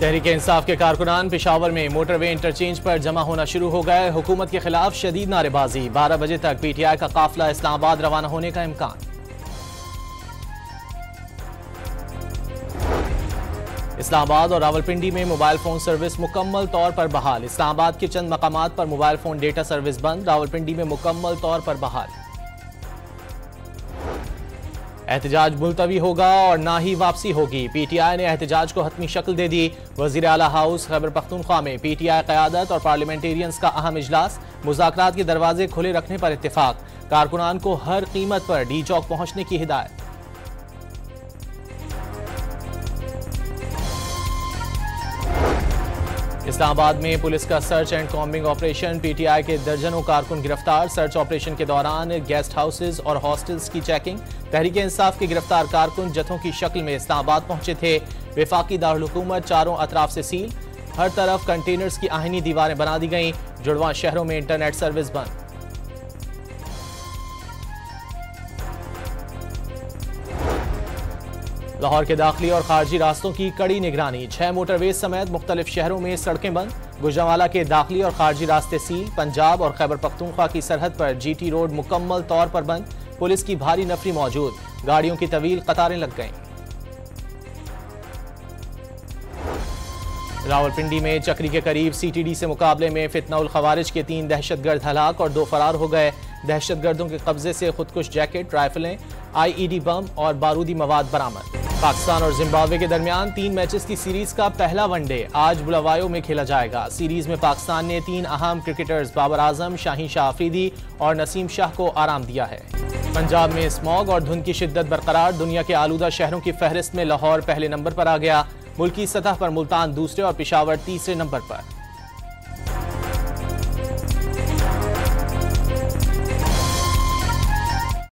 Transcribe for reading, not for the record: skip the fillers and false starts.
तहरीक इंसाफ के कारकुनान पेशावर में motorway interchange पर जमा होना शुरू हो गए। हुकूमत के खिलाफ शदीद नारेबाजी। 12 बजे तक पीटीआई का काफिला इस्लामाबाद रवाना होने का इम्कान। इस्लामाबाद और रावलपिंडी में मोबाइल फोन सर्विस मुकम्मल तौर पर बहाल। इस्लामाबाद के चंद मकामात पर मोबाइल फोन डेटा सर्विस बंद। रावलपिंडी में मुकम्मल तौर पर बहाल। एहतजाज मुलतवी होगा और ना ही वापसी होगी। पीटीआई ने एहतजाज को हतमी शक्ल दे दी। वजीर आला हाउस खैबर पख्तूनख्वा में पीटीआई क़यादत और पार्लियामेंटेरियंस का अहम इजलास। मुज़ाकरात के दरवाजे खुले रखने पर इत्तेफाक। कारकुनान को हर कीमत पर डी चौक पहुंचने की हिदायत। इस्लामाबाद में पुलिस का search and combing operation. PTI के दर्जनों कारकुन गिरफ्तार। सर्च ऑपरेशन के दौरान गेस्ट हाउसेज और हॉस्टल्स की चेकिंग। तहरीक इंसाफ के गिरफ्तार कारकुन जत्थों की शक्ल में इस्लामाबाद पहुंचे थे। वफाकी दारुल हुकूमत चारों अतराफ से सील। हर तरफ कंटेनर्स की आहनी दीवारें बना दी गईं। जुड़वां शहरों में इंटरनेट सर्विस बंद। लाहौर के दाखिली और खारजी रास्तों की कड़ी निगरानी। 6 मोटरवेज समेत मुख्तलिफ शहरों में सड़कें बंद। गुजरांवाला के दाखिली और खारजी रास्ते सील। पंजाब और खैबर पख्तूनख्वा की सरहद पर जीटी रोड मुकम्मल तौर पर बंद। पुलिस की भारी नफरी मौजूद। गाड़ियों की तवील कतारें लग गईं। रावलपिंडी में चक्री के करीब सीटीडी से मुकाबले में फितनाउल खवारिज के 3 दहशतगर्द हलाक और 2 फरार हो गए। दहशतगर्दों के कब्जे से खुदकुश जैकेट, राइफलें, आईईडी बम और बारूदी मवाद बरामद। पाकिस्तान और जिम्बाब्वे के दरमियान 3 मैचेस की सीरीज का पहला वनडे आज बुलावायो में खेला जाएगा। सीरीज में पाकिस्तान ने 3 अहम क्रिकेटर्स बाबर आजम, शाहीन शाह अफरीदी और नसीम शाह को आराम दिया है। पंजाब में स्मॉग और धुंध की शिद्दत बरकरार। दुनिया के आलूदा शहरों की फहरिस्त में लाहौर पहले नंबर पर आ गया। मुल्की सतह पर मुल्तान दूसरे और पेशावर तीसरे नंबर पर।